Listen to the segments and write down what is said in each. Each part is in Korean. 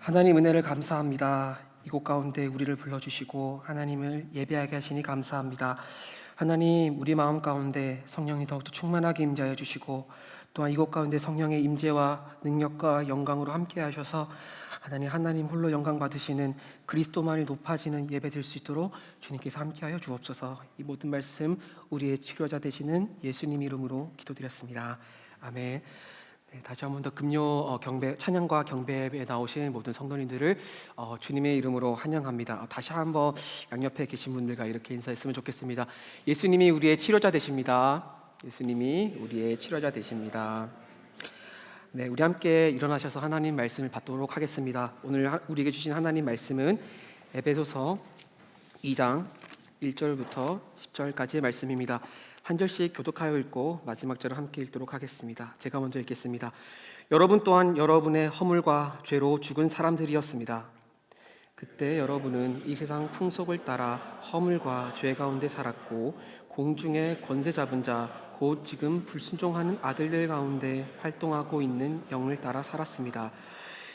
하나님 은혜를 감사합니다. 이곳 가운데 우리를 불러주시고 하나님을 예배하게 하시니 감사합니다. 하나님, 우리 마음 가운데 성령이 더욱더 충만하게 임재하여 주시고, 또한 이곳 가운데 성령의 임재와 능력과 영광으로 함께 하셔서 하나님 홀로 영광 받으시는 그리스도만이 높아지는 예배 될 수 있도록 주님께서 함께하여 주옵소서. 이 모든 말씀 우리의 치료자 되시는 예수님 이름으로 기도드렸습니다. 아멘. 네, 다시 한 번 더 금요 경배 찬양과 경배에 나오신 모든 성도님들을 주님의 이름으로 환영합니다. 다시 한번 양옆에 계신 분들과 이렇게 인사했으면 좋겠습니다. 예수님이 우리의 치료자 되십니다. 예수님이 우리의 치료자 되십니다. 네, 우리 함께 일어나셔서 하나님 말씀을 받도록 하겠습니다. 오늘 우리에게 주신 하나님 말씀은 에베소서 2장 1절부터 10절까지의 말씀입니다. 한 절씩 교독하여 읽고 마지막 절을 함께 읽도록 하겠습니다. 제가 먼저 읽겠습니다. 여러분 또한 여러분의 허물과 죄로 죽은 사람들이었습니다. 그때 여러분은 이 세상 풍속을 따라 허물과 죄 가운데 살았고, 공중의 권세 잡은 자 곧 지금 불순종하는 아들들 가운데 활동하고 있는 영을 따라 살았습니다.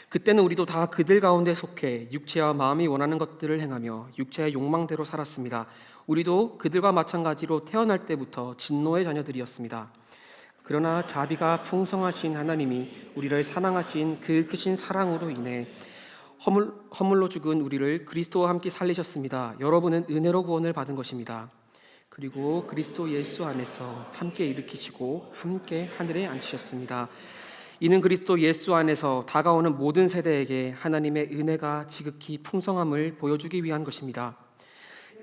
그때는 우리도 다 그들 가운데 속해 육체와 마음이 원하는 것들을 행하며 육체의 욕망대로 살았습니다. 우리도 그들과 마찬가지로 태어날 때부터 진노의 자녀들이었습니다. 그러나 자비가 풍성하신 하나님이 우리를 사랑하신 그 크신 사랑으로 인해 허물로 죽은 우리를 그리스도와 함께 살리셨습니다. 여러분은 은혜로 구원을 받은 것입니다. 그리고 그리스도 예수 안에서 함께 일으키시고 함께 하늘에 앉히셨습니다. 이는 그리스도 예수 안에서 다가오는 모든 세대에게 하나님의 은혜가 지극히 풍성함을 보여주기 위한 것입니다.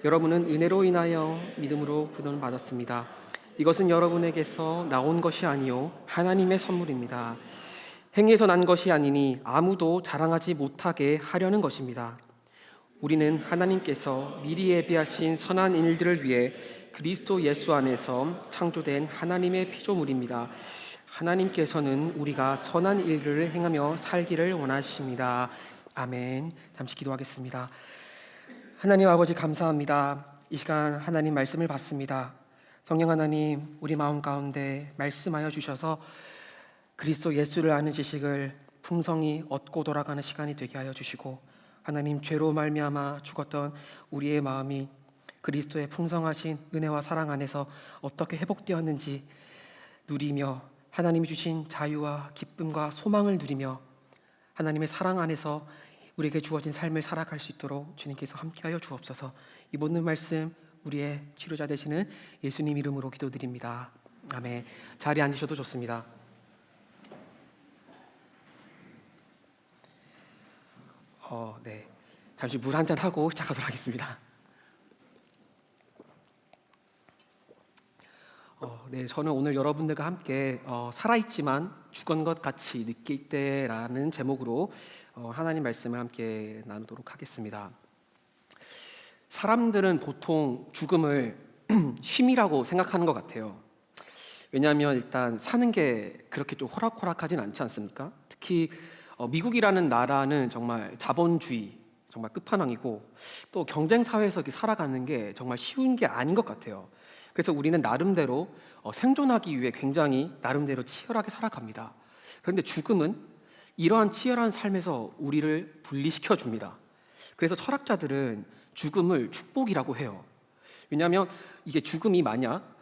여러분은 은혜로 인하여 믿음으로 구원을 받았습니다. 이것은 여러분에게서 나온 것이 아니요 하나님의 선물입니다. 행위에서 난 것이 아니니 아무도 자랑하지 못하게 하려는 것입니다. 우리는 하나님께서 미리 예비하신 선한 일들을 위해 그리스도 예수 안에서 창조된 하나님의 피조물입니다. 하나님께서는 우리가 선한 일들을 행하며 살기를 원하십니다. 아멘. 잠시 기도하겠습니다. 하나님 아버지, 감사합니다. 이 시간 하나님 말씀을 받습니다. 성령 하나님, 우리 마음 가운데 말씀하여 주셔서 그리스도 예수를 아는 지식을 풍성히 얻고 돌아가는 시간이 되게 하여 주시고, 하나님, 죄로 말미암아 죽었던 우리의 마음이 그리스도의 풍성하신 은혜와 사랑 안에서 어떻게 회복되었는지 누리며 하나님이 주신 자유와 기쁨과 소망을 누리며 하나님의 사랑 안에서 우리에게 주어진 삶을 살아갈 수 있도록 주님께서 함께하여 주옵소서. 이 모든 말씀 우리의 치료자 되시는 예수님 이름으로 기도드립니다. 아멘. 자리에 앉으셔도 좋습니다. 네. 잠시 물 한잔 하고 시작하도록 하겠습니다. 네, 저는 오늘 여러분들과 함께 살아있지만 죽은 것 같이 느낄 때라는 제목으로 하나님 말씀을 함께 나누도록 하겠습니다. 사람들은 보통 죽음을 쉼이라고 생각하는 것 같아요. 왜냐하면 일단 사는 게 그렇게 좀 호락호락하진 않지 않습니까? 특히 미국이라는 나라는 정말 자본주의 정말 끝판왕이고, 또 경쟁 사회에서 이렇게 살아가는 게 정말 쉬운 게 아닌 것 같아요. 그래서 우리는 나름대로 생존하기 위해 굉장히 나름대로 치열하게 살아갑니다. 그런데 죽음은 이러한 치열한 삶에서 우리를 분리시켜 줍니다. 그래서 철학자들은 죽음을 축복이라고 해요. 왜냐하면 이게 죽음이 만약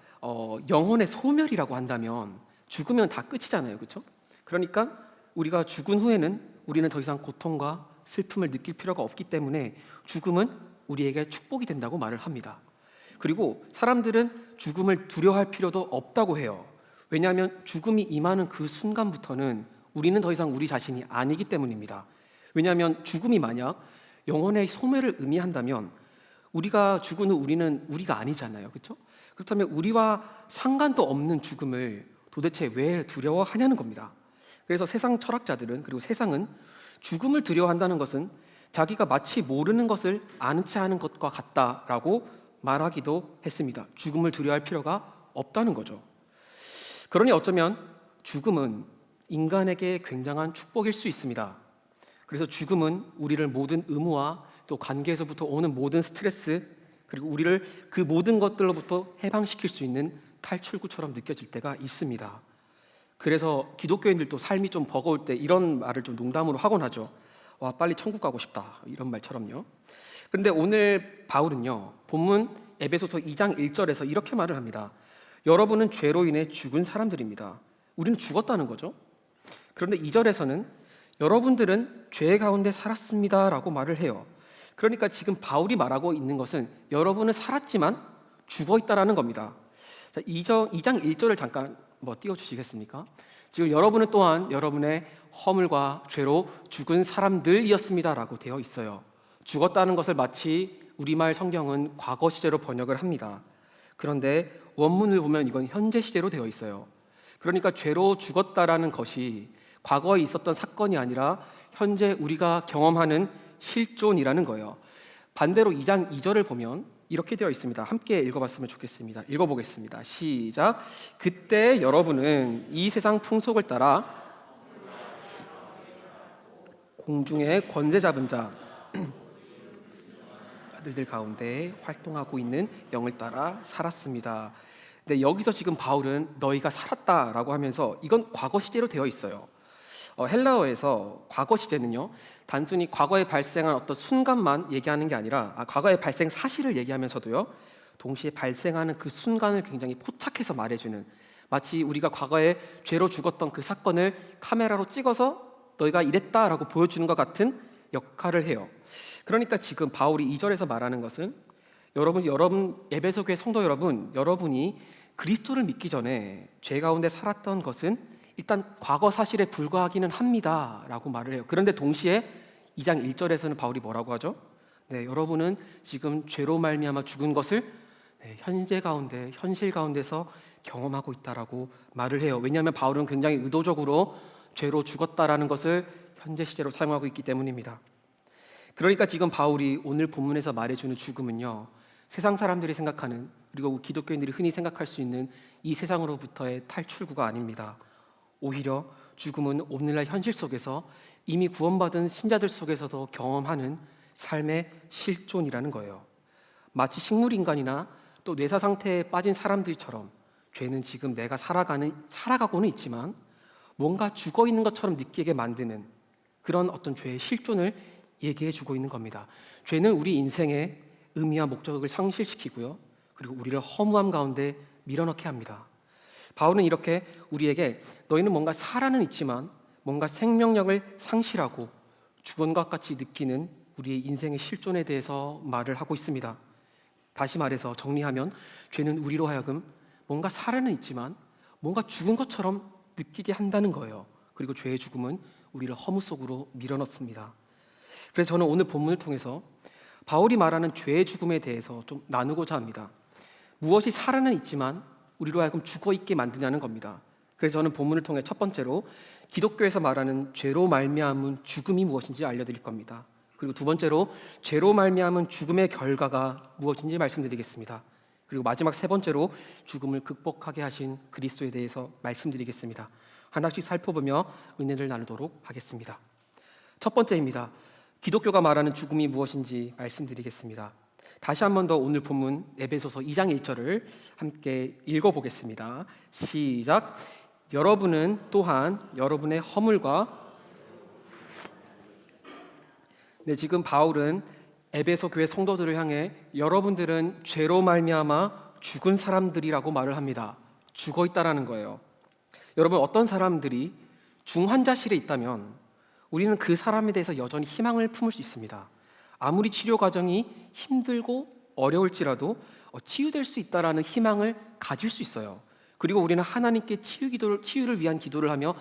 영혼의 소멸이라고 한다면 죽으면 다 끝이잖아요, 그렇죠? 그러니까 우리가 죽은 후에는 우리는 더 이상 고통과 슬픔을 느낄 필요가 없기 때문에 죽음은 우리에게 축복이 된다고 말을 합니다. 그리고 사람들은 죽음을 두려워할 필요도 없다고 해요. 왜냐하면 죽음이 임하는 그 순간부터는 우리는 더 이상 우리 자신이 아니기 때문입니다. 왜냐하면 죽음이 만약 영혼의 소멸을 의미한다면 우리가 죽은 후 우리는 우리가 아니잖아요, 그렇죠? 그렇다면 우리와 상관도 없는 죽음을 도대체 왜 두려워하냐는 겁니다. 그래서 세상 철학자들은, 그리고 세상은 죽음을 두려워한다는 것은 자기가 마치 모르는 것을 아는 체 하는 것과 같다라고 말하기도 했습니다. 죽음을 두려워할 필요가 없다는 거죠. 그러니 어쩌면 죽음은 인간에게 굉장한 축복일 수 있습니다. 그래서 죽음은 우리를 모든 의무와 또 관계에서부터 오는 모든 스트레스, 그리고 우리를 그 모든 것들로부터 해방시킬 수 있는 탈출구처럼 느껴질 때가 있습니다. 그래서 기독교인들도 삶이 좀 버거울 때 이런 말을 좀 농담으로 하곤 하죠. 와, 빨리 천국 가고 싶다, 이런 말처럼요. 그런데 오늘 바울은요, 본문 에베소서 2장 1절에서 이렇게 말을 합니다. 여러분은 죄로 인해 죽은 사람들입니다. 우리는 죽었다는 거죠. 그런데 2절에서는 여러분들은 죄 가운데 살았습니다 라고 말을 해요. 그러니까 지금 바울이 말하고 있는 것은 여러분은 살았지만 죽어 있다라는 겁니다. 자, 2장 1절을 잠깐 띄워주시겠습니까? 지금 여러분은 또한 여러분의 허물과 죄로 죽은 사람들이었습니다 라고 되어 있어요. 죽었다는 것을 마치 우리말 성경은 과거 시제로 번역을 합니다. 그런데 원문을 보면 이건 현재 시제로 되어 있어요. 그러니까 죄로 죽었다라는 것이 과거에 있었던 사건이 아니라 현재 우리가 경험하는 실존이라는 거예요. 반대로 2장 2절을 보면 이렇게 되어 있습니다. 함께 읽어봤으면 좋겠습니다. 읽어보겠습니다. 시작. 그때 여러분은 이 세상 풍속을 따라 공중의 권세 잡은 자 아들들 가운데 활동하고 있는 영을 따라 살았습니다. 근데 여기서 지금 바울은 너희가 살았다라고 하면서 이건 과거 시제로 되어 있어요. 헬라어에서 과거 시제는요, 단순히 과거에 발생한 어떤 순간만 얘기하는 게 아니라 과거의 발생 사실을 얘기하면서도요, 동시에 발생하는 그 순간을 굉장히 포착해서 말해주는, 마치 우리가 과거에 죄로 죽었던 그 사건을 카메라로 찍어서 너희가 이랬다라고 보여주는 것 같은 역할을 해요. 그러니까 지금 바울이 2절에서 말하는 것은 여러분 에베소 교회 성도 여러분, 여러분이 그리스도를 믿기 전에 죄 가운데 살았던 것은 일단 과거 사실에 불과하기는 합니다 라고 말을 해요. 그런데 동시에 2장 1절에서는 바울이 뭐라고 하죠? 네, 여러분은 지금 죄로 말미암아 죽은 것을 현실 가운데서 경험하고 있다라고 말을 해요. 왜냐하면 바울은 굉장히 의도적으로 죄로 죽었다라는 것을 현재 시제로 사용하고 있기 때문입니다. 그러니까 지금 바울이 오늘 본문에서 말해주는 죽음은요, 세상 사람들이 생각하는, 그리고 기독교인들이 흔히 생각할 수 있는 이 세상으로부터의 탈출구가 아닙니다. 오히려 죽음은 오늘날 현실 속에서 이미 구원받은 신자들 속에서도 경험하는 삶의 실존이라는 거예요. 마치 식물인간이나 또 뇌사 상태에 빠진 사람들처럼 죄는 지금 내가 살아가고는 있지만 뭔가 죽어 있는 것처럼 느끼게 만드는 그런 어떤 죄의 실존을 얘기해 주고 있는 겁니다. 죄는 우리 인생의 의미와 목적을 상실시키고요, 그리고 우리를 허무함 가운데 밀어넣게 합니다. 바울은 이렇게 우리에게 너희는 뭔가 살아는 있지만 뭔가 생명력을 상실하고 죽은 것 같이 느끼는 우리의 인생의 실존에 대해서 말을 하고 있습니다. 다시 말해서 정리하면 죄는 우리로 하여금 뭔가 살아는 있지만 뭔가 죽은 것처럼 느끼게 한다는 거예요. 그리고 죄의 죽음은 우리를 허무 속으로 밀어넣습니다. 그래서 저는 오늘 본문을 통해서 바울이 말하는 죄의 죽음에 대해서 좀 나누고자 합니다. 무엇이 살아는 있지만 우리로 하여금 죽어 있게 만드냐는 겁니다. 그래서 저는 본문을 통해 첫 번째로 기독교에서 말하는 죄로 말미암은 죽음이 무엇인지 알려드릴 겁니다. 그리고 두 번째로 죄로 말미암은 죽음의 결과가 무엇인지 말씀드리겠습니다. 그리고 마지막 세 번째로 죽음을 극복하게 하신 그리스도에 대해서 말씀드리겠습니다. 하나씩 살펴보며 은혜를 나누도록 하겠습니다. 첫 번째입니다. 기독교가 말하는 죽음이 무엇인지 말씀드리겠습니다. 다시 한 번 더 오늘 본문 에베소서 2장 1절을 함께 읽어보겠습니다. 시작. 여러분은 또한 여러분의 허물과 지금 바울은 에베소 교회 성도들을 향해 여러분들은 죄로 말미암아 죽은 사람들이라고 말을 합니다. 죽어 있다라는 거예요. 여러분, 어떤 사람들이 중환자실에 있다면 우리는 그 사람에 대해서 여전히 희망을 품을 수 있습니다. 아무리 치료 과정이 힘들고 어려울지라도 치유될 수 있다라는 희망을 가질 수 있어요. 그리고 우리는 하나님께 치유를 위한 기도를 하며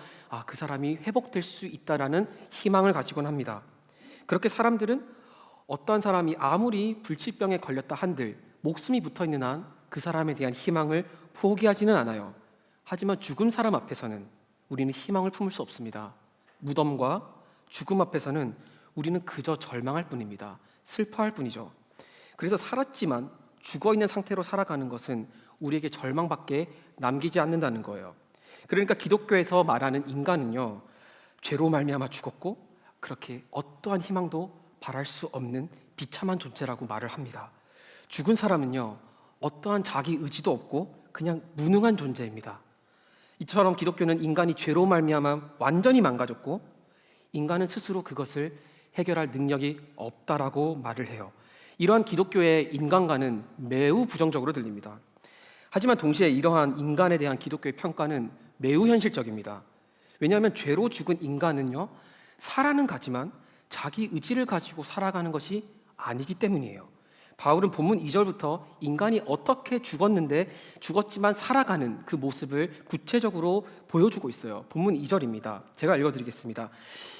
그 사람이 회복될 수 있다라는 희망을 가지곤 합니다. 그렇게 사람들은 어떠한 사람이 아무리 불치병에 걸렸다 한들 목숨이 붙어있는 한 그 사람에 대한 희망을 포기하지는 않아요. 하지만 죽은 사람 앞에서는 우리는 희망을 품을 수 없습니다. 무덤과 죽음 앞에서는 우리는 그저 절망할 뿐입니다. 슬퍼할 뿐이죠. 그래서 살았지만 죽어있는 상태로 살아가는 것은 우리에게 절망밖에 남기지 않는다는 거예요. 그러니까 기독교에서 말하는 인간은요, 죄로 말미암아 죽었고 그렇게 어떠한 희망도 바랄 수 없는 비참한 존재라고 말을 합니다. 죽은 사람은요, 어떠한 자기 의지도 없고 그냥 무능한 존재입니다. 이처럼 기독교는 인간이 죄로 말미암아 완전히 망가졌고 인간은 스스로 그것을 해결할 능력이 없다라고 말을 해요. 이러한 기독교의 인간관은 매우 부정적으로 들립니다. 하지만 동시에 이러한 인간에 대한 기독교의 평가는 매우 현실적입니다. 왜냐하면 죄로 죽은 인간은요, 살아는 가지만 자기 의지를 가지고 살아가는 것이 아니기 때문이에요. 바울은 본문 2절부터 인간이 어떻게 죽었지만 살아가는 그 모습을 구체적으로 보여주고 있어요. 본문 2절입니다. 제가 읽어드리겠습니다.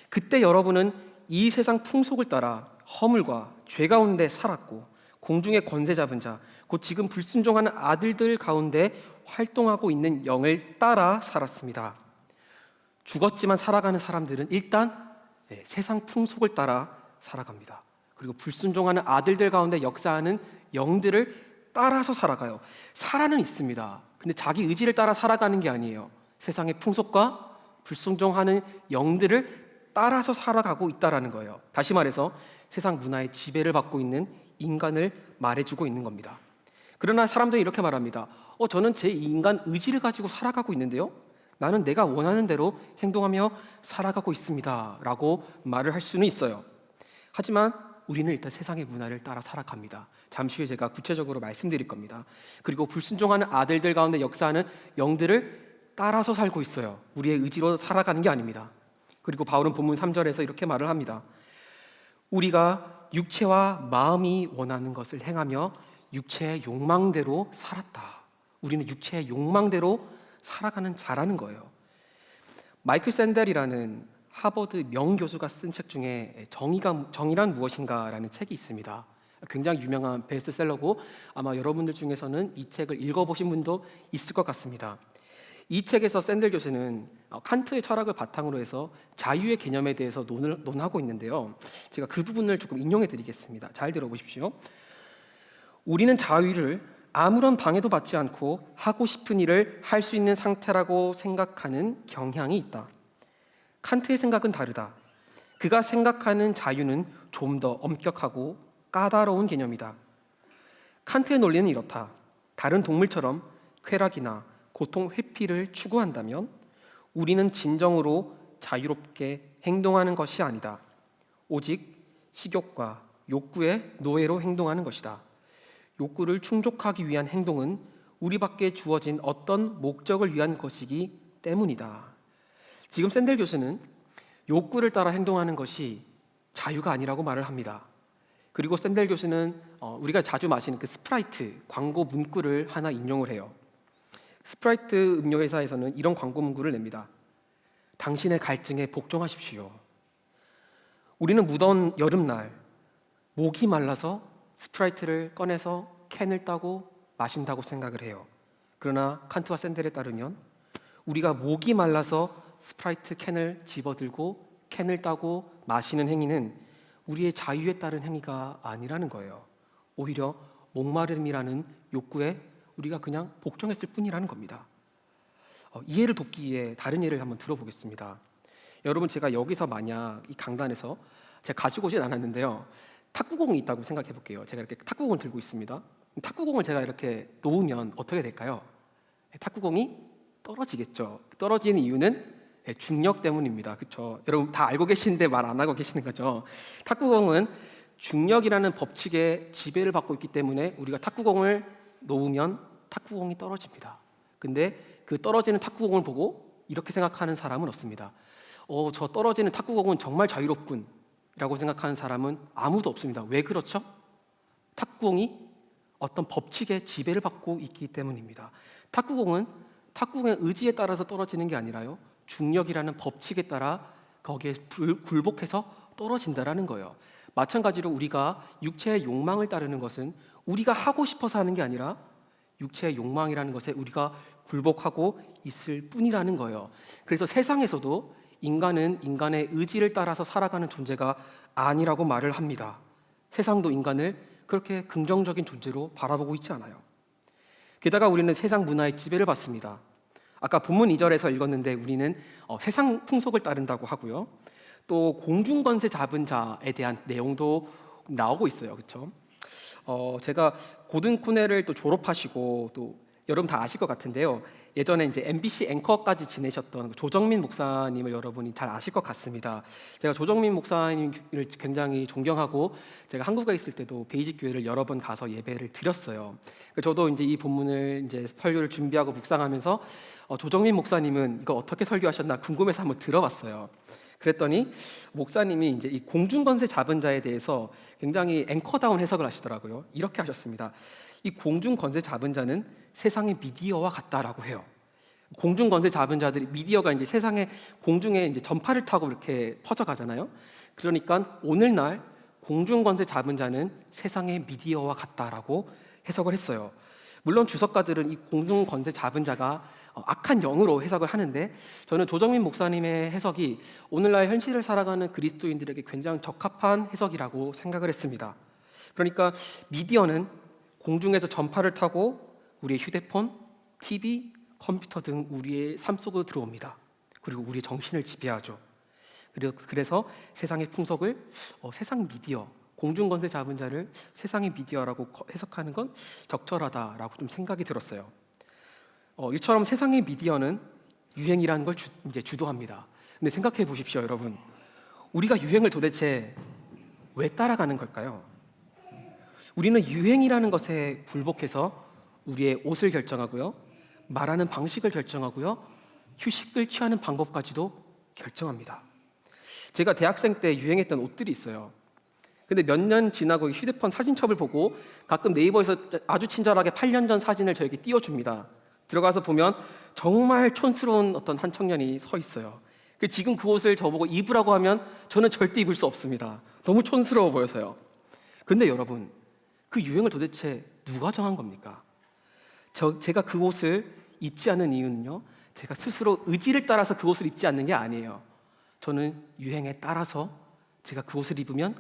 그때 여러분은 이 세상 풍속을 따라 허물과 죄 가운데 살았고 공중의 권세 잡은 자, 곧 지금 불순종하는 아들들 가운데 활동하고 있는 영을 따라 살았습니다. 죽었지만 살아가는 사람들은 일단 세상 풍속을 따라 살아갑니다. 그리고 불순종하는 아들들 가운데 역사하는 영들을 따라서 살아가요. 살아는 있습니다. 근데 자기 의지를 따라 살아가는 게 아니에요. 세상의 풍속과 불순종하는 영들을 따라서 살아가고 있다라는 거예요. 다시 말해서 세상 문화의 지배를 받고 있는 인간을 말해주고 있는 겁니다. 그러나 사람들이 이렇게 말합니다. 저는 제 인간 의지를 가지고 살아가고 있는데요, 나는 내가 원하는 대로 행동하며 살아가고 있습니다 라고 말을 할 수는 있어요. 하지만 우리는 일단 세상의 문화를 따라 살아갑니다. 잠시 후에 제가 구체적으로 말씀드릴 겁니다. 그리고 불순종하는 아들들 가운데 역사하는 영들을 따라서 살고 있어요. 우리의 의지로 살아가는 게 아닙니다. 그리고 바울은 본문 3절에서 이렇게 말을 합니다. 우리가 육체와 마음이 원하는 것을 행하며 육체의 욕망대로 살았다. 우리는 육체의 욕망대로 살아가는 자라는 거예요. 마이클 샌델이라는 하버드 명교수가 쓴 책 중에 정의란 무엇인가라는 책이 있습니다. 굉장히 유명한 베스트셀러고 아마 여러분들 중에서는 이 책을 읽어보신 분도 있을 것 같습니다. 이 책에서 샌델 교수는 칸트의 철학을 바탕으로 해서 자유의 개념에 대해서 논하고 있는데요. 제가 그 부분을 조금 인용해 드리겠습니다. 잘 들어보십시오. 우리는 자유를 아무런 방해도 받지 않고 하고 싶은 일을 할 수 있는 상태라고 생각하는 경향이 있다. 칸트의 생각은 다르다. 그가 생각하는 자유는 좀 더 엄격하고 까다로운 개념이다. 칸트의 논리는 이렇다. 다른 동물처럼 쾌락이나 고통 회피를 추구한다면 우리는 진정으로 자유롭게 행동하는 것이 아니다. 오직 식욕과 욕구의 노예로 행동하는 것이다. 욕구를 충족하기 위한 행동은 우리밖에 주어진 어떤 목적을 위한 것이기 때문이다. 지금 샌델 교수는 욕구를 따라 행동하는 것이 자유가 아니라고 말을 합니다. 그리고 샌델 교수는 우리가 자주 마시는 그 스프라이트 광고 문구를 하나 인용을 해요. 스프라이트 음료 회사에서는 이런 광고 문구를 냅니다. 당신의 갈증에 복종하십시오. 우리는 무더운 여름날 목이 말라서 스프라이트를 꺼내서 캔을 따고 마신다고 생각을 해요. 그러나 칸트와 샌델에 따르면 우리가 목이 말라서 스프라이트 캔을 집어들고 캔을 따고 마시는 행위는 우리의 자유에 따른 행위가 아니라는 거예요. 오히려 목마름이라는 욕구에 우리가 그냥 복종했을 뿐이라는 겁니다. 이해를 돕기 위해 다른 예를 한번 들어보겠습니다. 여러분, 제가 여기서 만약 이 강단에서 제가 가지고 오진 않았는데요, 탁구공이 있다고 생각해 볼게요. 제가 이렇게 탁구공을 들고 있습니다. 탁구공을 제가 이렇게 놓으면 어떻게 될까요? 탁구공이 떨어지겠죠. 떨어지는 이유는 중력 때문입니다. 그렇죠? 여러분 다 알고 계시는데 말 안 하고 계시는 거죠. 탁구공은 중력이라는 법칙에 지배를 받고 있기 때문에 우리가 탁구공을 놓으면 탁구공이 떨어집니다. 근데 그 떨어지는 탁구공을 보고 이렇게 생각하는 사람은 없습니다. 저 떨어지는 탁구공은 정말 자유롭군 라고 생각하는 사람은 아무도 없습니다. 왜 그렇죠? 탁구공이 어떤 법칙에 지배를 받고 있기 때문입니다. 탁구공의 의지에 따라서 떨어지는 게 아니라요, 중력이라는 법칙에 따라 거기에 굴복해서 떨어진다라는 거예요. 마찬가지로 우리가 육체의 욕망을 따르는 것은 우리가 하고 싶어서 하는 게 아니라 육체의 욕망이라는 것에 우리가 굴복하고 있을 뿐이라는 거예요. 그래서 세상에서도 인간은 인간의 의지를 따라서 살아가는 존재가 아니라고 말을 합니다. 세상도 인간을 그렇게 긍정적인 존재로 바라보고 있지 않아요. 게다가 우리는 세상 문화의 지배를 받습니다. 아까 본문 2절에서 읽었는데 우리는 세상 풍속을 따른다고 하고요, 또 공중권세 잡은 자에 대한 내용도 나오고 있어요. 그렇죠? 제가 고등코넬을 또 졸업하시고 또 여러분 다 아실 것 같은데요, 예전에 이제 MBC 앵커까지 지내셨던 조정민 목사님을 여러분이 잘 아실 것 같습니다. 제가 조정민 목사님을 굉장히 존경하고 제가 한국에 있을 때도 베이직 교회를 여러 번 가서 예배를 드렸어요. 저도 이제 이 본문을 이제 설교를 준비하고 묵상하면서 조정민 목사님은 이거 어떻게 설교하셨나 궁금해서 한번 들어봤어요. 그랬더니 목사님이 이제 이 공중권세 잡은 자에 대해서 굉장히 앵커다운 해석을 하시더라고요. 이렇게 하셨습니다. 이 공중권세 잡은 자는 세상의 미디어와 같다라고 해요. 공중권세 잡은 자들이 미디어가 이제 세상의 공중에 이제 전파를 타고 이렇게 퍼져가잖아요. 그러니까 오늘날 공중권세 잡은 자는 세상의 미디어와 같다라고 해석을 했어요. 물론 주석가들은 이 공중권세 잡은 자가 악한 영으로 해석을 하는데 저는 조정민 목사님의 해석이 오늘날 현실을 살아가는 그리스도인들에게 굉장히 적합한 해석이라고 생각을 했습니다. 그러니까 미디어는 공중에서 전파를 타고 우리의 휴대폰, TV, 컴퓨터 등 우리의 삶 속으로 들어옵니다. 그리고 우리의 정신을 지배하죠. 그래서 세상의 풍속을 세상 미디어, 공중권세 잡은 자를 세상의 미디어라고 해석하는 건 적절하다라고 좀 생각이 들었어요. 이처럼 세상의 미디어는 유행이라는 걸 이제 주도합니다. 근데 생각해 보십시오, 여러분. 우리가 유행을 도대체 왜 따라가는 걸까요? 우리는 유행이라는 것에 굴복해서 우리의 옷을 결정하고요, 말하는 방식을 결정하고요, 휴식을 취하는 방법까지도 결정합니다. 제가 대학생 때 유행했던 옷들이 있어요. 근데 몇 년 지나고 휴대폰 사진첩을 보고 가끔 네이버에서 아주 친절하게 8년 전 사진을 저에게 띄워줍니다. 들어가서 보면 정말 촌스러운 어떤 한 청년이 서 있어요. 지금 그 옷을 저보고 입으라고 하면 저는 절대 입을 수 없습니다. 너무 촌스러워 보여서요. 근데 여러분, 그 유행을 도대체 누가 정한 겁니까? 제가 그 옷을 입지 않는 이유는요, 제가 스스로 의지를 따라서 그 옷을 입지 않는 게 아니에요. 저는 유행에 따라서 제가 그 옷을 입으면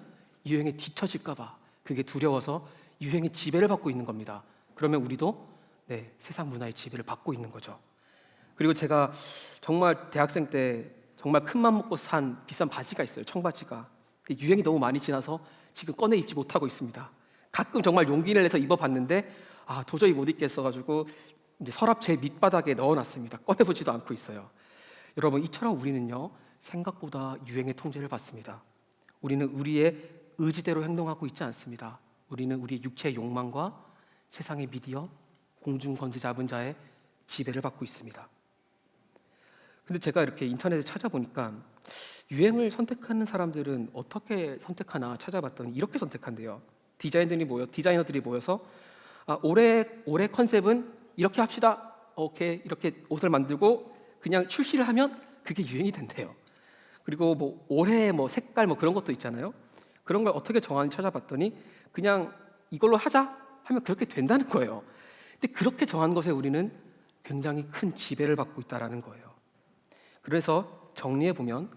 유행에 뒤처질까 봐 그게 두려워서 유행의 지배를 받고 있는 겁니다. 그러면 우리도 세상 문화의 지배를 받고 있는 거죠. 그리고 제가 정말 대학생 때 정말 큰맘 먹고 산 비싼 바지가 있어요. 청바지가. 유행이 너무 많이 지나서 지금 꺼내 입지 못하고 있습니다. 가끔 정말 용기를 내서 입어봤는데 도저히 못 입겠어가지고 이제 서랍 제 밑바닥에 넣어놨습니다. 꺼내보지도 않고 있어요. 여러분, 이처럼 우리는요, 생각보다 유행의 통제를 받습니다. 우리는 우리의 의지대로 행동하고 있지 않습니다. 우리는 우리의 육체의 욕망과 세상의 미디어, 공중권세 잡은 자의 지배를 받고 있습니다. 근데 제가 이렇게 인터넷에 찾아보니까 유행을 선택하는 사람들은 어떻게 선택하나 찾아봤더니 이렇게 선택한대요. 디자이너들이 모여서 올해 컨셉은 이렇게 합시다. 오케이, 이렇게 옷을 만들고 그냥 출시를 하면 그게 유행이 된대요. 그리고 올해 색깔 그런 것도 있잖아요. 그런 걸 어떻게 정하는지 찾아봤더니 그냥 이걸로 하자 하면 그렇게 된다는 거예요. 근데 그렇게 정한 것에 우리는 굉장히 큰 지배를 받고 있다는 거예요. 그래서 정리해 보면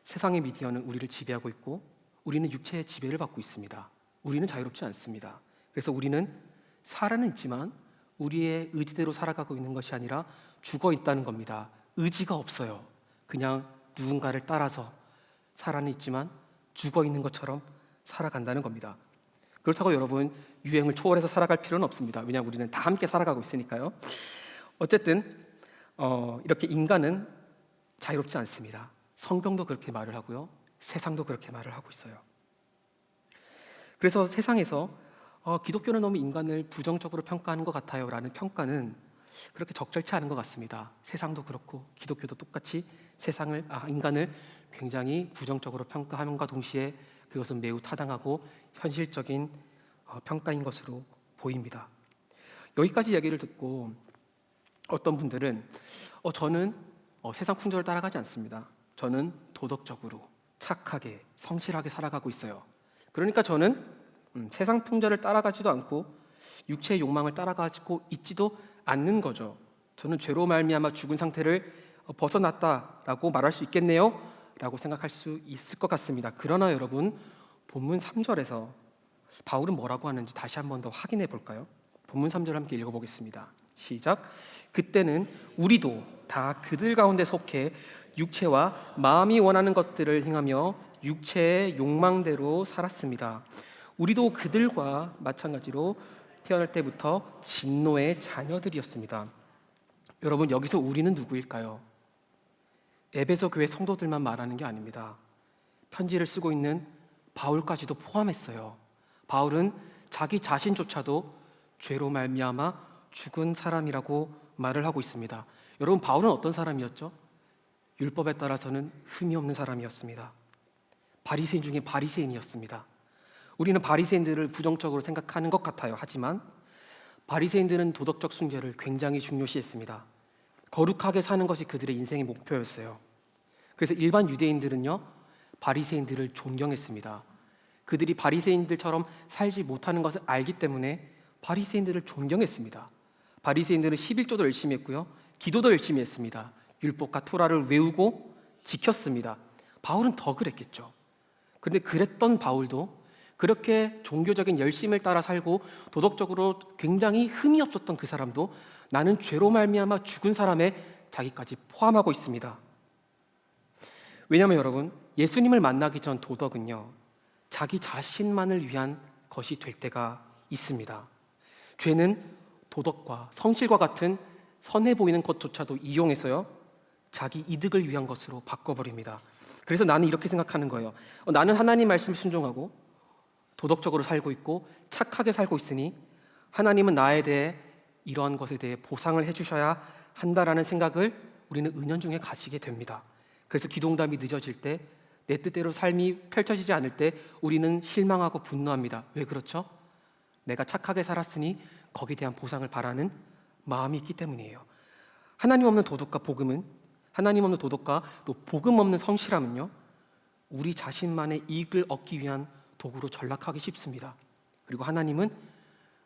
세상의 미디어는 우리를 지배하고 있고 우리는 육체의 지배를 받고 있습니다. 우리는 자유롭지 않습니다. 그래서 우리는 살아는 있지만 우리의 의지대로 살아가고 있는 것이 아니라 죽어 있다는 겁니다. 의지가 없어요. 그냥 누군가를 따라서 살아는 있지만 죽어 있는 것처럼 살아간다는 겁니다. 그렇다고 여러분, 유행을 초월해서 살아갈 필요는 없습니다. 왜냐하면 우리는 다 함께 살아가고 있으니까요. 어쨌든 이렇게 인간은 자유롭지 않습니다. 성경도 그렇게 말을 하고요, 세상도 그렇게 말을 하고 있어요. 그래서 세상에서 기독교는 너무 인간을 부정적으로 평가하는 것 같아요 라는 평가는 그렇게 적절치 않은 것 같습니다. 세상도 그렇고 기독교도 똑같이 인간을 굉장히 부정적으로 평가함과 동시에 그것은 매우 타당하고 현실적인 평가인 것으로 보입니다. 여기까지 얘기를 듣고 어떤 분들은 저는 세상 풍조를 따라가지 않습니다. 저는 도덕적으로 착하게 성실하게 살아가고 있어요. 그러니까 저는 세상 풍조를 따라가지도 않고 육체의 욕망을 따라가지고 있지도 않는 거죠. 저는 죄로 말미암아 죽은 상태를 벗어났다라고 말할 수 있겠네요 라고 생각할 수 있을 것 같습니다. 그러나 여러분, 본문 3절에서 바울은 뭐라고 하는지 다시 한 번 더 확인해 볼까요? 본문 3절 함께 읽어보겠습니다. 시작. 그때는 우리도 다 그들 가운데 속해 육체와 마음이 원하는 것들을 행하며 육체의 욕망대로 살았습니다. 우리도 그들과 마찬가지로 태어날 때부터 진노의 자녀들이었습니다. 여러분, 여기서 우리는 누구일까요? 에베소 교회 성도들만 말하는 게 아닙니다. 편지를 쓰고 있는 바울까지도 포함했어요. 바울은 자기 자신조차도 죄로 말미암아 죽은 사람이라고 말을 하고 있습니다. 여러분, 바울은 어떤 사람이었죠? 율법에 따라서는 흠이 없는 사람이었습니다. 바리새인 중에 바리새인이었습니다. 우리는 바리새인들을 부정적으로 생각하는 것 같아요. 하지만 바리새인들은 도덕적 순결을 굉장히 중요시했습니다. 거룩하게 사는 것이 그들의 인생의 목표였어요. 그래서 일반 유대인들은요, 바리새인들을 존경했습니다. 그들이 바리새인들처럼 살지 못하는 것을 알기 때문에 바리새인들을 존경했습니다. 바리새인들은 11조도 열심히 했고요, 기도도 열심히 했습니다. 율법과 토라를 외우고 지켰습니다. 바울은 더 그랬겠죠. 그런데 그랬던 바울도 그렇게 종교적인 열심을 따라 살고 도덕적으로 굉장히 흠이 없었던 그 사람도 나는 죄로 말미암아 죽은 사람에 자기까지 포함하고 있습니다. 왜냐하면 여러분, 예수님을 만나기 전 도덕은요, 자기 자신만을 위한 것이 될 때가 있습니다. 죄는 도덕과 성실과 같은 선해 보이는 것조차도 이용해서요, 자기 이득을 위한 것으로 바꿔버립니다. 그래서 나는 이렇게 생각하는 거예요. 나는 하나님 말씀을 순종하고 도덕적으로 살고 있고 착하게 살고 있으니 하나님은 나에 대해 이러한 것에 대해 보상을 해주셔야 한다라는 생각을 우리는 은연중에 가지게 됩니다. 그래서 기도응답이 늦어질 때, 내 뜻대로 삶이 펼쳐지지 않을 때 우리는 실망하고 분노합니다. 왜 그렇죠? 내가 착하게 살았으니 거기에 대한 보상을 바라는 마음이 있기 때문이에요. 하나님 없는 도덕과 복음은, 하나님 없는 도덕과 또 복음 없는 성실함은요, 우리 자신만의 이익을 얻기 위한 도구로 전락하기 쉽습니다. 그리고 하나님은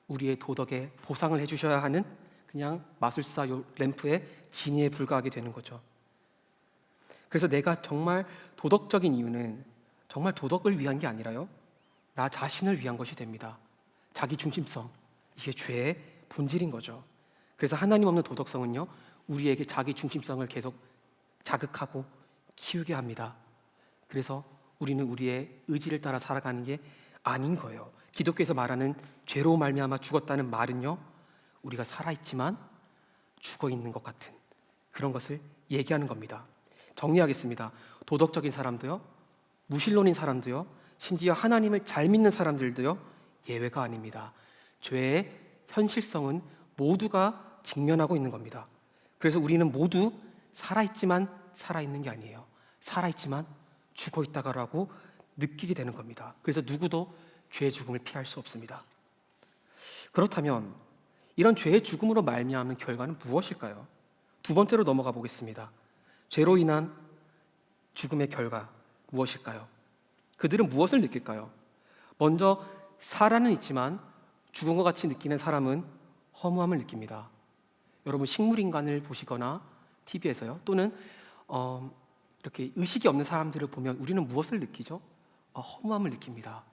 우리의 도덕에 보상을 해주셔야 하는 그냥 마술사 램프의 지니에 불과하게 되는 거죠. 그래서 내가 정말 도덕적인 이유는 정말 도덕을 위한 게 아니라요, 나 자신을 위한 것이 됩니다. 자기 중심성, 이게 죄의 본질인 거죠. 그래서 하나님 없는 도덕성은요, 우리에게 자기 중심성을 계속 자극하고 키우게 합니다. 그래서 우리는 우리의 의지를 따라 살아가는 게 아닌 거예요. 기독교에서 말하는 죄로 말미암아 죽었다는 말은요, 우리가 살아있지만 죽어있는 것 같은 그런 것을 얘기하는 겁니다. 정리하겠습니다. 도덕적인 사람도요, 무신론인 사람도요, 심지어 하나님을 잘 믿는 사람들도요, 예외가 아닙니다. 죄의 현실성은 모두가 직면하고 있는 겁니다. 그래서 우리는 모두 살아있지만 살아있는 게 아니에요. 살아있지만 죽어있다가라고 느끼게 되는 겁니다. 그래서 누구도 죄의 죽음을 피할 수 없습니다. 그렇다면 이런 죄의 죽음으로 말미암는 결과는 무엇일까요? 두 번째로 넘어가 보겠습니다. 죄로 인한 죽음의 결과 무엇일까요? 그들은 무엇을 느낄까요? 먼저 살아는 있지만 죽은 것 같이 느끼는 사람은 허무함을 느낍니다. 여러분, 식물인간을 보시거나 TV에서요, 또는 이렇게 의식이 없는 사람들을 보면 우리는 무엇을 느끼죠? 허무함을 느낍니다.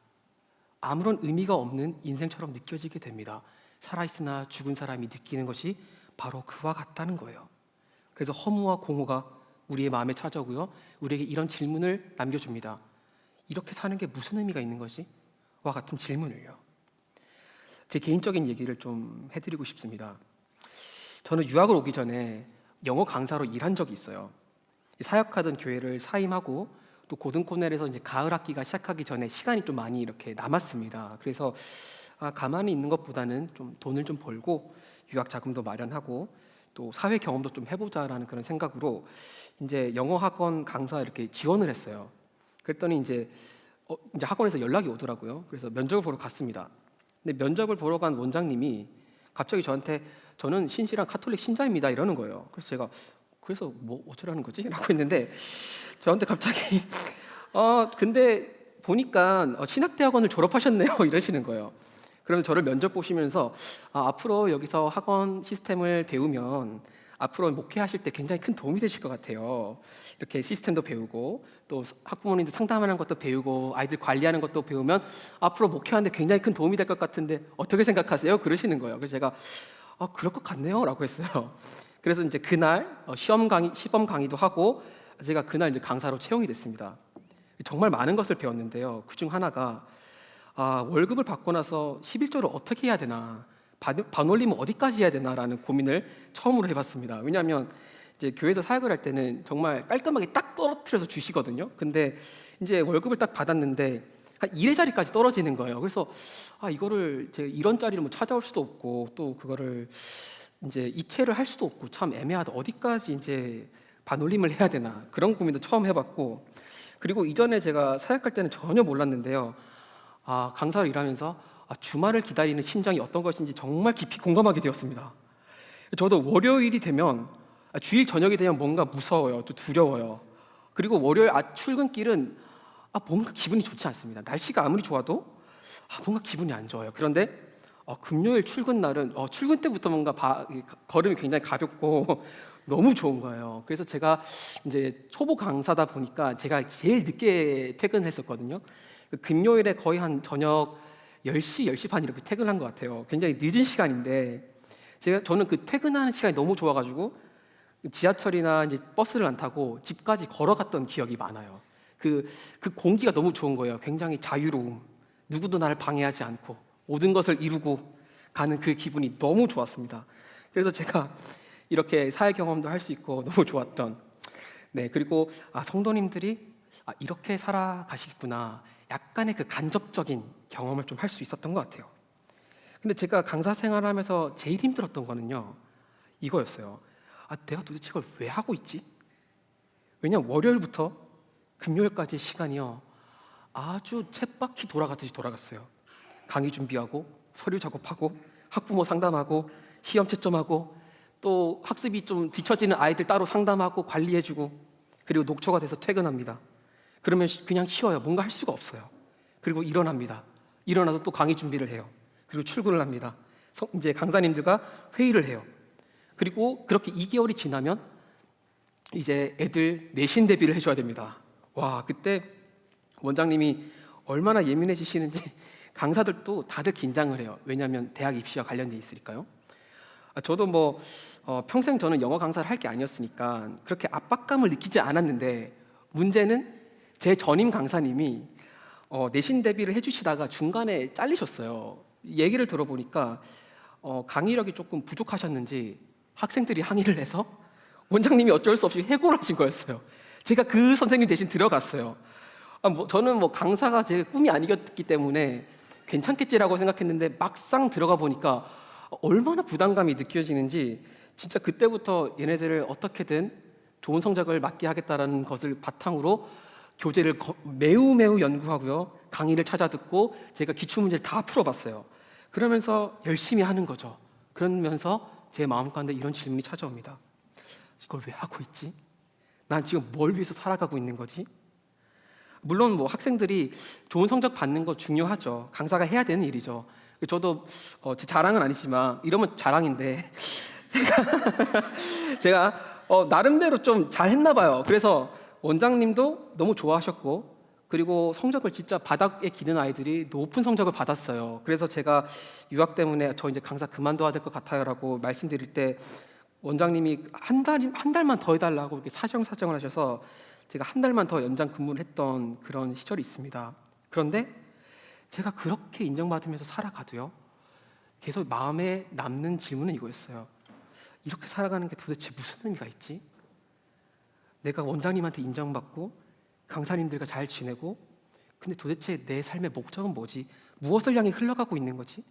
아무런 의미가 없는 인생처럼 느껴지게 됩니다. 살아있으나 죽은 사람이 느끼는 것이 바로 그와 같다는 거예요. 그래서 허무와 공허가 우리의 마음에 찾아오고요, 우리에게 이런 질문을 남겨줍니다. 이렇게 사는 게 무슨 의미가 있는 거지? 와 같은 질문을요. 제 개인적인 얘기를 좀 해드리고 싶습니다. 저는 유학을 오기 전에 영어 강사로 일한 적이 있어요. 사역하던 교회를 사임하고 또 고등 코넬에서 이제 가을 학기가 시작하기 전에 시간이 좀 많이 이렇게 남았습니다. 그래서 가만히 있는 것보다는 좀 돈을 좀 벌고 유학 자금도 마련하고 또 사회 경험도 좀 해보자라는 그런 생각으로 이제 영어 학원 강사 이렇게 지원을 했어요. 그랬더니 이제 학원에서 연락이 오더라고요. 그래서 면접을 보러 갔습니다. 근데 면접을 보러 간 원장님이 갑자기 저한테 저는 신실한 카톨릭 신자입니다 이러는 거예요. 그래서 제가 그래서 뭐 어쩌라는 거지? 라고 했는데 저한테 갑자기 근데 보니까 신학대학원을 졸업하셨네요 이러시는 거예요. 그러면 저를 면접 보시면서 앞으로 여기서 학원 시스템을 배우면 앞으로 목회하실 때 굉장히 큰 도움이 되실 것 같아요. 이렇게 시스템도 배우고 또 학부모님들 상담하는 것도 배우고 아이들 관리하는 것도 배우면 앞으로 목회하는데 굉장히 큰 도움이 될 것 같은데 어떻게 생각하세요? 그러시는 거예요. 그래서 제가 그럴 것 같네요 라고 했어요. 그래서 이제 그날 시범 강의도 하고 제가 그날 이제 강사로 채용이 됐습니다. 정말 많은 것을 배웠는데요. 그중 하나가 월급을 받고 나서 11조를 어떻게 해야 되나, 반올림은 어디까지 해야 되나라는 고민을 처음으로 해봤습니다. 왜냐하면 이제 교회에서 사역을 할 때는 정말 깔끔하게 딱 떨어뜨려서 주시거든요. 근데 이제 월급을 딱 받았는데 한 1회짜리까지 떨어지는 거예요. 그래서 이거를 제가 이런 자리를 뭐 찾아올 수도 없고 또 그거를 이제 이체를 할 수도 없고 참 애매하다. 어디까지 이제 반올림을 해야 되나 그런 고민도 처음 해봤고, 그리고 이전에 제가 사역할 때는 전혀 몰랐는데요. 강사로 일하면서 주말을 기다리는 심정이 어떤 것인지 정말 깊이 공감하게 되었습니다. 저도 월요일이 되면 주일 저녁이 되면 뭔가 무서워요. 또 두려워요. 그리고 월요일 출근길은 뭔가 기분이 좋지 않습니다. 날씨가 아무리 좋아도 뭔가 기분이 안 좋아요. 그런데 금요일 출근 날은 출근 때부터 뭔가 걸음이 굉장히 가볍고 너무 좋은 거예요. 그래서 제가 이제 초보 강사다 보니까 제가 제일 늦게 퇴근했었거든요. 금요일에 거의 한 저녁 10시, 10시 반 이렇게 퇴근한 것 같아요. 굉장히 늦은 시간인데 저는 그 퇴근하는 시간이 너무 좋아가지고 지하철이나 이제 버스를 안 타고 집까지 걸어갔던 기억이 많아요. 그 공기가 너무 좋은 거예요. 굉장히 자유로움, 누구도 나를 방해하지 않고 모든 것을 이루고 가는 그 기분이 너무 좋았습니다. 그래서 제가 이렇게 사회 경험도 할 수 있고 너무 좋았던, 그리고 성도님들이 이렇게 살아가시구나, 약간의 그 간접적인 경험을 좀 할 수 있었던 것 같아요. 근데 제가 강사 생활하면서 제일 힘들었던 거는요, 이거였어요. 내가 도대체 이걸 왜 하고 있지? 왜냐면 월요일부터 금요일까지의 시간이요, 아주 쳇바퀴 돌아가듯이 돌아갔어요. 강의 준비하고 서류 작업하고 학부모 상담하고 시험 채점하고 또 학습이 좀 뒤처지는 아이들 따로 상담하고 관리해주고, 그리고 녹초가 돼서 퇴근합니다. 그러면 그냥 쉬어요. 뭔가 할 수가 없어요. 그리고 일어납니다. 일어나서 또 강의 준비를 해요. 그리고 출근을 합니다. 이제 강사님들과 회의를 해요. 그리고 그렇게 2개월이 지나면 이제 애들 내신 대비를 해줘야 됩니다. 와, 그때 원장님이 얼마나 예민해지시는지 강사들도 다들 긴장을 해요. 왜냐하면 대학 입시와 관련돼 있으니까요. 저도 평생 저는 영어 강사를 할 게 아니었으니까 그렇게 압박감을 느끼지 않았는데, 문제는 제 전임 강사님이 내신 대비를 해주시다가 중간에 잘리셨어요. 얘기를 들어보니까 강의력이 조금 부족하셨는지 학생들이 항의를 해서 원장님이 어쩔 수 없이 해고를 하신 거였어요. 제가 그 선생님 대신 들어갔어요. 저는 강사가 제 꿈이 아니었기 때문에 괜찮겠지라고 생각했는데 막상 들어가 보니까 얼마나 부담감이 느껴지는지, 진짜 그때부터 얘네들을 어떻게든 좋은 성적을 맡게 하겠다라는 것을 바탕으로 교재를 매우 연구하고요, 강의를 찾아 듣고 제가 기출문제를 다 풀어봤어요. 그러면서 열심히 하는 거죠. 그러면서 제 마음 가운데 이런 질문이 찾아옵니다. 이걸 왜 하고 있지? 난 지금 뭘 위해서 살아가고 있는 거지? 물론 학생들이 좋은 성적 받는 거 중요하죠. 강사가 해야 되는 일이죠. 저도 제 자랑은 아니지만 이러면 자랑인데 제가 나름대로 좀 잘했나 봐요. 그래서 원장님도 너무 좋아하셨고, 그리고 성적을 진짜 바닥에 기는 아이들이 높은 성적을 받았어요. 그래서 제가 유학 때문에 저 이제 강사 그만둬야 될 것 같아요라고 말씀드릴 때 원장님이 한 달만 더 해달라고 이렇게 사정사정을 하셔서 제가 한 달만 더 연장 근무를 했던 그런 시절이 있습니다. 그런데 제가 그렇게 인정받으면서 살아가도요, 계속 마음에 남는 질문은 이거였어요. 이렇게 살아가는 게 도대체 무슨 의미가 있지? 내가 원장님한테 인정받고 강사님들과 잘 지내고, 근데 도대체 내 삶의 목적은 뭐지? 무엇을 향해 흘러가고 있는 거지?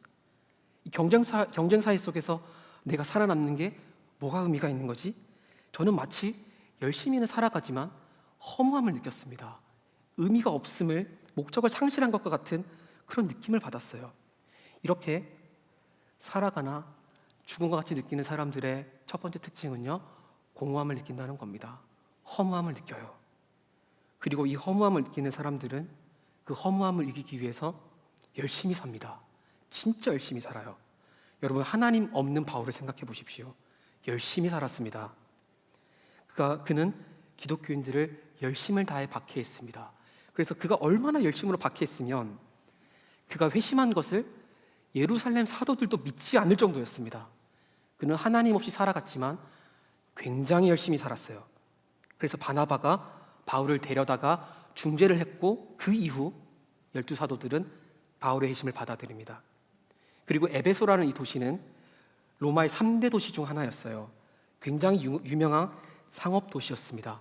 이 경쟁사회 속에서 내가 살아남는 게 뭐가 의미가 있는 거지? 저는 마치 열심히는 살아가지만 허무함을 느꼈습니다. 의미가 없음을, 목적을 상실한 것과 같은 그런 느낌을 받았어요. 이렇게 살아가나 죽은 것 같이 느끼는 사람들의 첫 번째 특징은요, 공허함을 느낀다는 겁니다. 허무함을 느껴요. 그리고 이 허무함을 느끼는 사람들은 그 허무함을 이기기 위해서 열심히 삽니다. 진짜 열심히 살아요. 여러분, 하나님 없는 바울을 생각해 보십시오. 열심히 살았습니다. 그는 기독교인들을 열심을 다해 박해했습니다. 그래서 그가 얼마나 열심으로 박해했으면 그가 회심한 것을 예루살렘 사도들도 믿지 않을 정도였습니다. 그는 하나님 없이 살아갔지만 굉장히 열심히 살았어요. 그래서 바나바가 바울을 데려다가 중재를 했고, 그 이후 12 사도들은 바울의 회심을 받아들입니다. 그리고 에베소라는 이 도시는 로마의 3대 도시 중 하나였어요. 굉장히 유명한 상업 도시였습니다.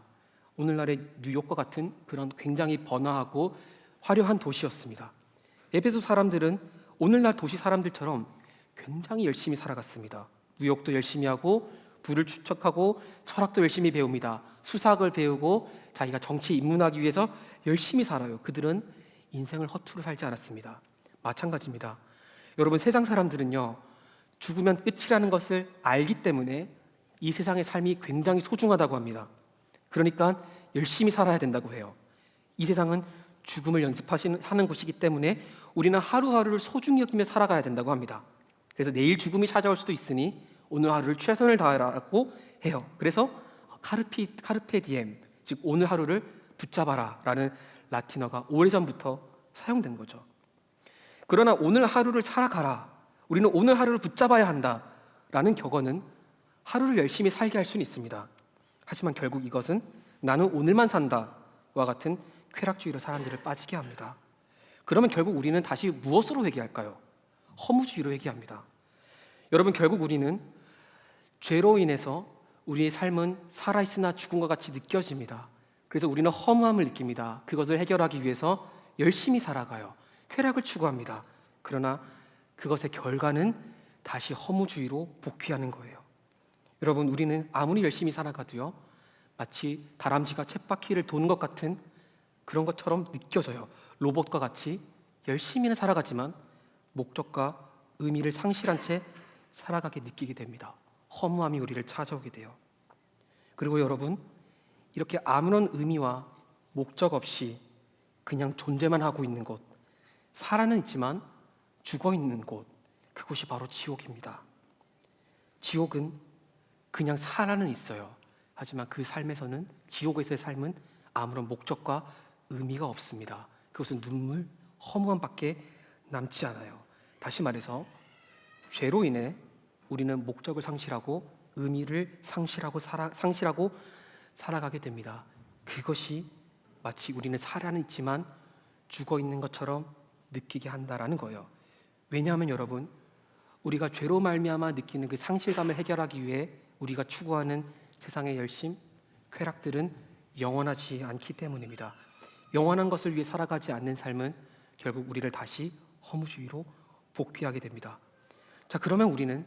오늘날의 뉴욕과 같은 그런 굉장히 번화하고 화려한 도시였습니다. 에베소 사람들은 오늘날 도시 사람들처럼 굉장히 열심히 살아갔습니다. 무역도 열심히 하고 부를 축적하고 철학도 열심히 배웁니다. 수학을 배우고 자기가 정치에 입문하기 위해서 열심히 살아요. 그들은 인생을 허투루 살지 않았습니다. 마찬가지입니다. 여러분, 세상 사람들은요, 죽으면 끝이라는 것을 알기 때문에 이 세상의 삶이 굉장히 소중하다고 합니다. 그러니까 열심히 살아야 된다고 해요. 이 세상은 죽음을 연습하는 곳이기 때문에 우리는 하루하루를 소중히 여기며 살아가야 된다고 합니다. 그래서 내일 죽음이 찾아올 수도 있으니 오늘 하루를 최선을 다하라고 해요. 그래서 카르페 디엠, 즉 오늘 하루를 붙잡아라 라는 라틴어가 오래전부터 사용된 거죠. 그러나 오늘 하루를 살아가라, 우리는 오늘 하루를 붙잡아야 한다라는 격언은 하루를 열심히 살게 할 수는 있습니다. 하지만 결국 이것은 나는 오늘만 산다와 같은 쾌락주의로 사람들을 빠지게 합니다. 그러면 결국 우리는 다시 무엇으로 회개할까요? 허무주의로 회개합니다. 여러분, 결국 우리는 죄로 인해서 우리의 삶은 살아있으나 죽은 것 같이 느껴집니다. 그래서 우리는 허무함을 느낍니다. 그것을 해결하기 위해서 열심히 살아가요. 쾌락을 추구합니다. 그러나 그것의 결과는 다시 허무주의로 복귀하는 거예요. 여러분, 우리는 아무리 열심히 살아가도요, 마치 다람쥐가 쳇바퀴를 도는 것 같은 그런 것처럼 느껴져요. 로봇과 같이 열심히는 살아가지만 목적과 의미를 상실한 채 살아가게 느끼게 됩니다. 허무함이 우리를 찾아오게 돼요. 그리고 여러분, 이렇게 아무런 의미와 목적 없이 그냥 존재만 하고 있는 곳, 살아는 있지만 죽어 있는 곳, 그곳이 바로 지옥입니다. 지옥은 그냥 살아는 있어요. 하지만 그 삶에서는, 지옥에서의 삶은 아무런 목적과 의미가 없습니다. 그것은 눈물, 허무함밖에 남지 않아요. 다시 말해서 죄로 인해 우리는 목적을 상실하고 의미를 상실하고 살아가게 됩니다. 그것이 마치 우리는 살아는 있지만 죽어 있는 것처럼 느끼게 한다라는 거예요. 왜냐하면 여러분, 우리가 죄로 말미암아 느끼는 그 상실감을 해결하기 위해 우리가 추구하는 세상의 열심, 쾌락들은 영원하지 않기 때문입니다. 영원한 것을 위해 살아가지 않는 삶은 결국 우리를 다시 허무주의로 복귀하게 됩니다. 자, 그러면 우리는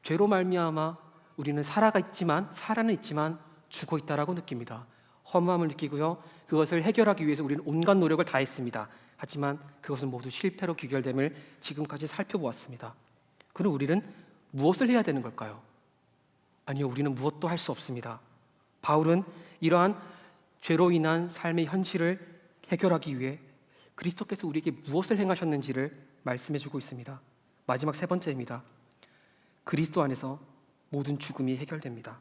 죄로 말미암아 우리는 살아는 있지만 죽어 있다라고 느낍니다. 허무함을 느끼고요, 그것을 해결하기 위해서 우리는 온갖 노력을 다했습니다. 하지만 그것은 모두 실패로 귀결됨을 지금까지 살펴보았습니다. 그럼 우리는 무엇을 해야 되는 걸까요? 아니요, 우리는 무엇도 할 수 없습니다. 바울은 이러한 죄로 인한 삶의 현실을 해결하기 위해 그리스도께서 우리에게 무엇을 행하셨는지를 말씀해주고 있습니다. 마지막 세 번째입니다. 그리스도 안에서 모든 죽음이 해결됩니다.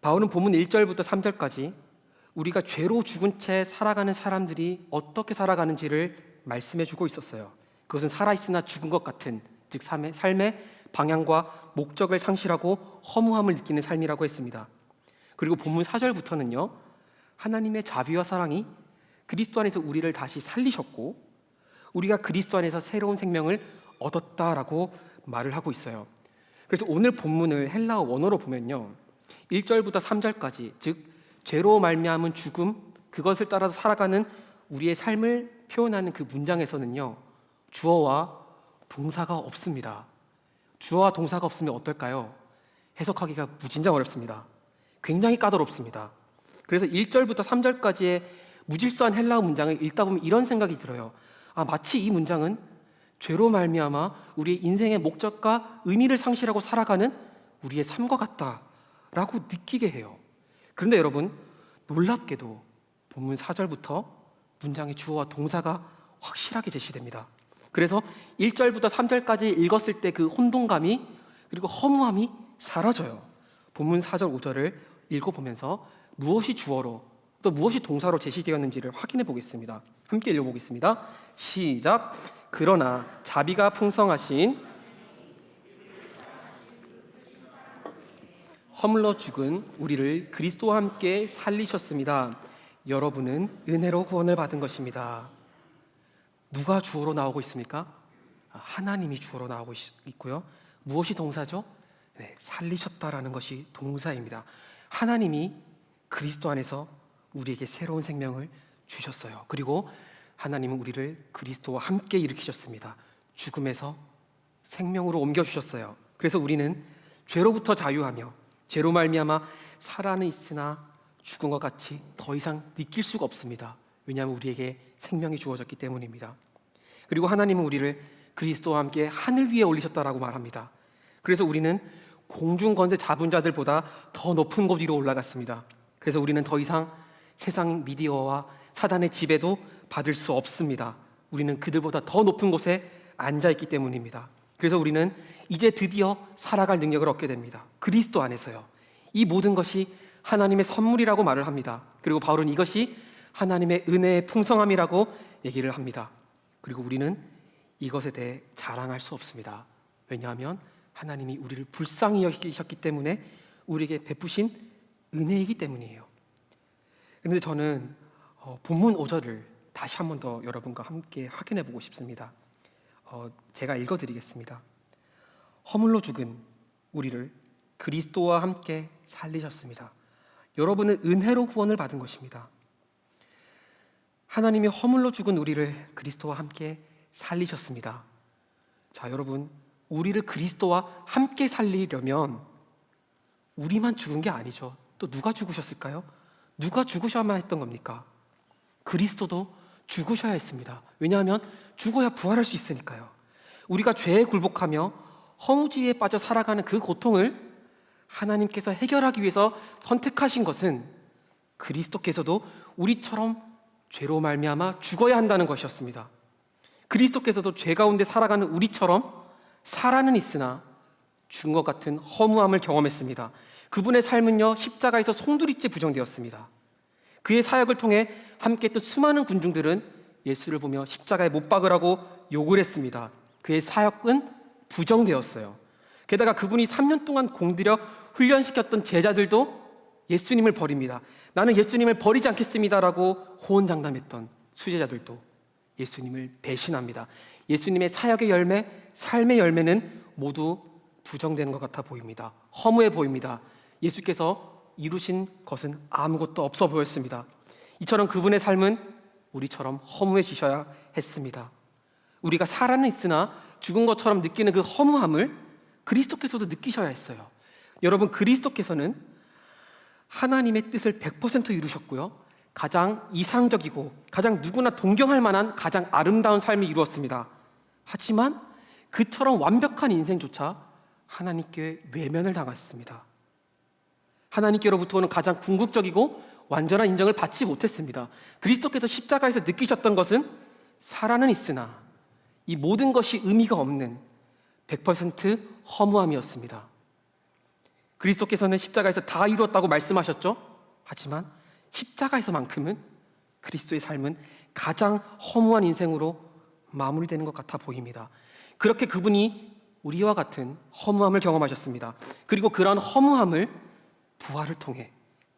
바울은 본문 1절부터 3절까지 우리가 죄로 죽은 채 살아가는 사람들이 어떻게 살아가는지를 말씀해주고 있었어요. 그것은 살아있으나 죽은 것 같은, 즉 삶의 방향과 목적을 상실하고 허무함을 느끼는 삶이라고 했습니다. 그리고 본문 4절부터는요, 하나님의 자비와 사랑이 그리스도 안에서 우리를 다시 살리셨고 우리가 그리스도 안에서 새로운 생명을 얻었다라고 말을 하고 있어요. 그래서 오늘 본문을 헬라어 원어로 보면요, 1절부터 3절까지, 즉 죄로 말미암은 죽음, 그것을 따라서 살아가는 우리의 삶을 표현하는 그 문장에서는요, 주어와 동사가 없습니다. 주어와 동사가 없으면 어떨까요? 해석하기가 무진장 어렵습니다. 굉장히 까다롭습니다. 그래서 1절부터 3절까지의 무질서한 헬라어 문장을 읽다 보면 이런 생각이 들어요. 마치 이 문장은 죄로 말미암아 우리의 인생의 목적과 의미를 상실하고 살아가는 우리의 삶과 같다라고 느끼게 해요. 그런데 여러분, 놀랍게도 본문 4절부터 문장의 주어와 동사가 확실하게 제시됩니다. 그래서 1절부터 3절까지 읽었을 때 그 혼동감이, 그리고 허무함이 사라져요. 본문 4절 5절을 읽어보면서 무엇이 주어로 또 무엇이 동사로 제시되었는지를 확인해 보겠습니다. 함께 읽어보겠습니다. 시작. 그러나 자비가 풍성하신 허물러 죽은 우리를 그리스도와 함께 살리셨습니다. 여러분은 은혜로 구원을 받은 것입니다. 누가 주어로 나오고 있습니까? 하나님이 주어로 나오고 있고요. 무엇이 동사죠? 네, 살리셨다라는 것이 동사입니다. 하나님이 그리스도 안에서 우리에게 새로운 생명을 주셨어요. 그리고 하나님은 우리를 그리스도와 함께 일으키셨습니다. 죽음에서 생명으로 옮겨주셨어요. 그래서 우리는 죄로부터 자유하며 죄로 말미암아 살아는 있으나 죽은 것 같이 더 이상 느낄 수가 없습니다. 왜냐하면 우리에게 생명이 주어졌기 때문입니다. 그리고 하나님은 우리를 그리스도와 함께 하늘 위에 올리셨다라고 말합니다. 그래서 우리는 공중 권세 잡은 자들보다 더 높은 곳 위로 올라갔습니다. 그래서 우리는 더 이상 세상 미디어와 사단의 지배도 받을 수 없습니다. 우리는 그들보다 더 높은 곳에 앉아있기 때문입니다. 그래서 우리는 이제 드디어 살아갈 능력을 얻게 됩니다. 그리스도 안에서요. 이 모든 것이 하나님의 선물이라고 말을 합니다. 그리고 바울은 이것이 하나님의 은혜의 풍성함이라고 얘기를 합니다. 그리고 우리는 이것에 대해 자랑할 수 없습니다. 왜냐하면 하나님이 우리를 불쌍히 여기셨기 때문에 우리에게 베푸신 은혜이기 때문이에요. 그런데 저는 본문 5절을 다시 한 번 더 여러분과 함께 확인해 보고 싶습니다. 제가 읽어드리겠습니다. 허물로 죽은 우리를 그리스도와 함께 살리셨습니다. 여러분은 은혜로 구원을 받은 것입니다. 하나님이 허물로 죽은 우리를 그리스도와 함께 살리셨습니다. 자, 여러분, 우리를 그리스도와 함께 살리려면 우리만 죽은 게 아니죠. 또 누가 죽으셨을까요? 누가 죽으셔야만 했던 겁니까? 그리스도도 죽으셔야 했습니다. 왜냐하면 죽어야 부활할 수 있으니까요. 우리가 죄에 굴복하며 허무지에 빠져 살아가는 그 고통을 하나님께서 해결하기 위해서 선택하신 것은 그리스도께서도 우리처럼 죄로 말미암아 죽어야 한다는 것이었습니다. 그리스도께서도 죄 가운데 살아가는 우리처럼 살아는 있으나 죽은 것 같은 허무함을 경험했습니다. 그분의 삶은요, 십자가에서 송두리째 부정되었습니다. 그의 사역을 통해 함께했던 수많은 군중들은 예수를 보며 십자가에 못 박으라고 욕을 했습니다. 그의 사역은 부정되었어요. 게다가 그분이 3년 동안 공들여 훈련시켰던 제자들도 예수님을 버립니다. 나는 예수님을 버리지 않겠습니다라고 호언장담했던 수제자들도 예수님을 배신합니다. 예수님의 사역의 열매, 삶의 열매는 모두 부정되는 것 같아 보입니다. 허무해 보입니다. 예수께서 이루신 것은 아무것도 없어 보였습니다. 이처럼 그분의 삶은 우리처럼 허무해지셔야 했습니다. 우리가 살아는 있으나 죽은 것처럼 느끼는 그 허무함을 그리스도께서도 느끼셔야 했어요. 여러분, 그리스도께서는 하나님의 뜻을 100% 이루셨고요, 가장 이상적이고 가장 누구나 동경할 만한 가장 아름다운 삶을 이루었습니다. 하지만 그처럼 완벽한 인생조차 하나님께 외면을 당하셨습니다. 하나님께로부터 오는 가장 궁극적이고 완전한 인정을 받지 못했습니다. 그리스도께서 십자가에서 느끼셨던 것은 살아는 있으나 이 모든 것이 의미가 없는 100% 허무함이었습니다. 그리스도께서는 십자가에서 다 이루었다고 말씀하셨죠. 하지만 십자가에서만큼은 그리스도의 삶은 가장 허무한 인생으로 마무리되는 것 같아 보입니다. 그렇게 그분이 우리와 같은 허무함을 경험하셨습니다. 그리고 그러한 허무함을 부활을 통해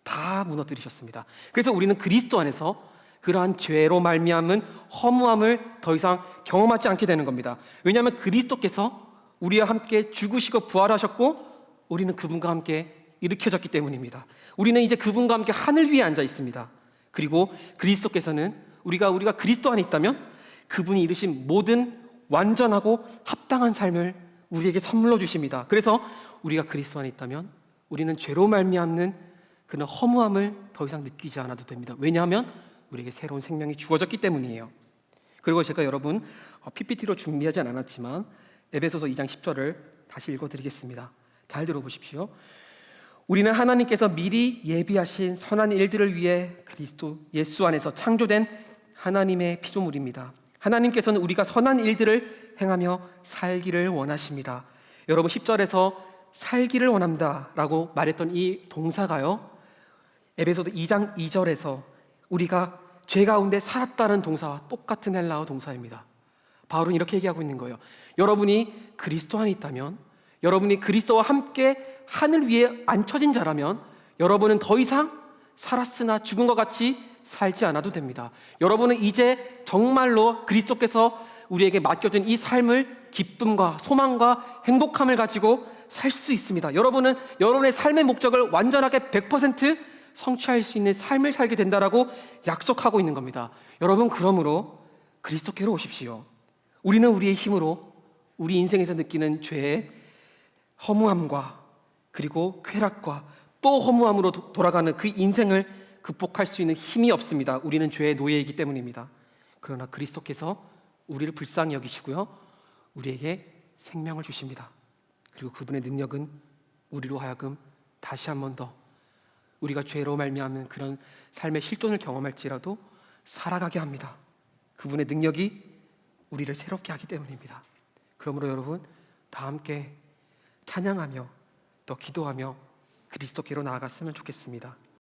다 무너뜨리셨습니다. 그래서 우리는 그리스도 안에서 그러한 죄로 말미암은 허무함을 더 이상 경험하지 않게 되는 겁니다. 왜냐하면 그리스도께서 우리와 함께 죽으시고 부활하셨고 우리는 그분과 함께 일으켜졌기 때문입니다. 우리는 이제 그분과 함께 하늘 위에 앉아 있습니다. 그리고 그리스도께서는 우리가 그리스도 안에 있다면 그분이 이루신 모든 완전하고 합당한 삶을 우리에게 선물로 주십니다. 그래서 우리가 그리스도 안에 있다면 우리는 죄로 말미암는 그런 허무함을 더 이상 느끼지 않아도 됩니다. 왜냐하면 우리에게 새로운 생명이 주어졌기 때문이에요. 그리고 제가 여러분 PPT로 준비하지 않았지만 에베소서 2장 10절을 다시 읽어드리겠습니다. 잘 들어보십시오. 우리는 하나님께서 미리 예비하신 선한 일들을 위해 그리스도 예수 안에서 창조된 하나님의 피조물입니다. 하나님께서는 우리가 선한 일들을 행하며 살기를 원하십니다. 여러분 10절에서 살기를 원합니다 라고 말했던 이 동사가요, 에베소서 2장 2절에서 우리가 죄 가운데 살았다는 동사와 똑같은 헬라어 동사입니다. 바울은 이렇게 얘기하고 있는 거예요. 여러분이 그리스도 안에 있다면, 여러분이 그리스도와 함께 하늘 위에 앉혀진 자라면 여러분은 더 이상 살았으나 죽은 것 같이 살지 않아도 됩니다. 여러분은 이제 정말로 그리스도께서 우리에게 맡겨준 이 삶을 기쁨과 소망과 행복함을 가지고 살 수 있습니다. 여러분은 여러분의 삶의 목적을 완전하게 100% 성취할 수 있는 삶을 살게 된다라고 약속하고 있는 겁니다. 여러분, 그러므로 그리스도께로 오십시오. 우리는 우리의 힘으로 우리 인생에서 느끼는 죄의 허무함과 그리고 쾌락과 또 허무함으로 돌아가는 그 인생을 극복할 수 있는 힘이 없습니다. 우리는 죄의 노예이기 때문입니다. 그러나 그리스도께서 우리를 불쌍히 여기시고요, 우리에게 생명을 주십니다. 그리고 그분의 능력은 우리로 하여금 다시 한 번 더 우리가 죄로 말미암는 그런 삶의 실존을 경험할지라도 살아가게 합니다. 그분의 능력이 우리를 새롭게 하기 때문입니다. 그러므로 여러분, 다 함께 찬양하며 또 기도하며 그리스도께로 나아갔으면 좋겠습니다.